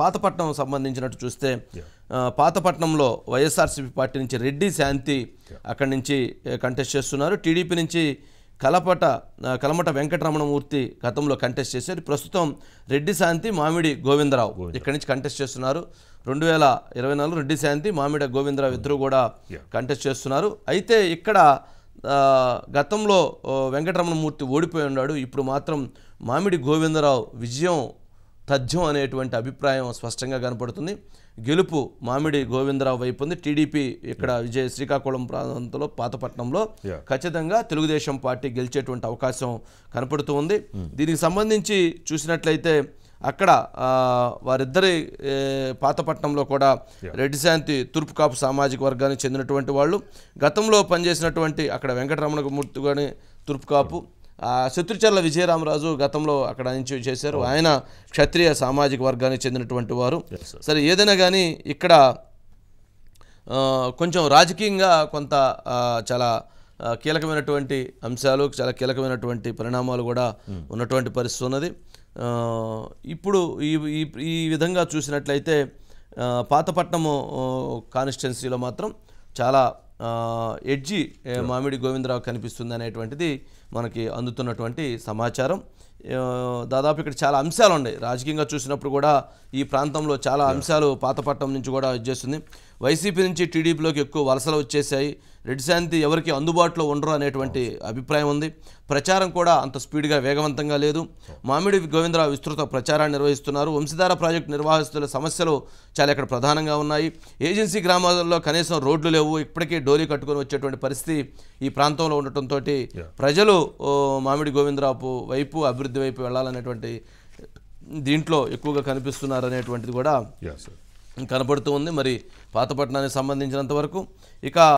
పాతపట్నం సంబంధించినట్టు చూస్తే పాతపట్నంలో వైఎస్ఆర్సీపీ పార్టీ నుంచి రెడ్డి శాంతి అక్కడి నుంచి కంటెస్ట్ చేస్తున్నారు. టీడీపీ నుంచి కలమట వెంకటరమణమూర్తి గతంలో కంటెస్ట్ చేశారు. ప్రస్తుతం రెడ్డి శాంతి మామిడి గోవిందరావు ఇక్కడి నుంచి కంటెస్ట్ చేస్తున్నారు. 2024 రెడ్డి శాంతి మామిడి గోవిందరావు ఇద్దరు కూడా కంటెస్ట్ చేస్తున్నారు. అయితే ఇక్కడ గతంలో వెంకటరమణమూర్తి ఓడిపోయి ఉన్నాడు. ఇప్పుడు మాత్రం మామిడి గోవిందరావు విజయం తథ్యం అనేటువంటి అభిప్రాయం స్పష్టంగా కనపడుతుంది. గెలుపు మామిడి గోవిందరావు వైపు ఉంది. టీడీపీ ఇక్కడ శ్రీకాకుళం ప్రాంతంలో పాతపట్నంలో ఖచ్చితంగా తెలుగుదేశం పార్టీ గెలిచేటువంటి అవకాశం కనపడుతూ ఉంది. దీనికి సంబంధించి చూసినట్లయితే అక్కడ వారిద్దరి పాతపట్నంలో కూడా రెడ్డి శాంతి తూర్పు కాపు సామాజిక వర్గానికి చెందినటువంటి వాళ్ళు, గతంలో పనిచేసినటువంటి అక్కడ వెంకటరమణమూర్తి గాని తూర్పు కాపు, శత్రుచర్ల విజయరామరాజు గతంలో అక్కడ నుంచి చేశారు. ఆయన క్షత్రియ సామాజిక వర్గానికి చెందినటువంటి వారు. సరే, ఏదైనా కానీ ఇక్కడ కొంచెం రాజకీయంగా కొంత చాలా కీలకమైనటువంటి అంశాలు, చాలా కీలకమైనటువంటి పరిణామాలు కూడా ఉన్నటువంటి పరిస్థితి ఉన్నది. ఇప్పుడు ఈ విధంగా చూసినట్లయితే పాతపట్నము కాన్స్టిట్యున్సీలో మాత్రం చాలా ఎడ్జి మామిడి గోవిందరావు కనిపిస్తుంది అనేటువంటిది మనకి అందుతున్నటువంటి సమాచారం. దాదాపు ఇక్కడ చాలా అంశాలు ఉన్నాయి. రాజకీయంగా చూసినప్పుడు కూడా ఈ ప్రాంతంలో చాలా అంశాలు పాతపట్నం నుంచి కూడా వచ్చేస్తుంది. వైసీపీ నుంచి టీడీపీలోకి ఎక్కువ వలసలు వచ్చేసాయి. రెడ్డి శాంతి ఎవరికి అందుబాటులో ఉండరు అనేటువంటి అభిప్రాయం ఉంది. ప్రచారం కూడా అంత స్పీడ్గా వేగవంతంగా లేదు. మామిడి గోవిందరావు విస్తృత ప్రచారాన్ని నిర్వహిస్తున్నారు. వంశధార ప్రాజెక్టు నిర్వాహస్తుల సమస్యలు చాలా ఇక్కడ ప్రధానంగా ఉన్నాయి. ఏజెన్సీ గ్రామాల్లో కనీసం రోడ్లు లేవు. ఇప్పటికీ డోలీ కట్టుకొని వచ్చేటువంటి పరిస్థితి ఈ ప్రాంతంలో ఉండటంతో ప్రజలు మామిడి గోవిందరావు వైపు, అభివృద్ధి వైపు వెళ్ళాలనేటువంటి దీంట్లో ఎక్కువగా కనిపిస్తున్నారు అనేటువంటిది కూడా కనపడుతూ ఉంది. మరి పాతపట్నానికి సంబంధించినంత వరకు ఇక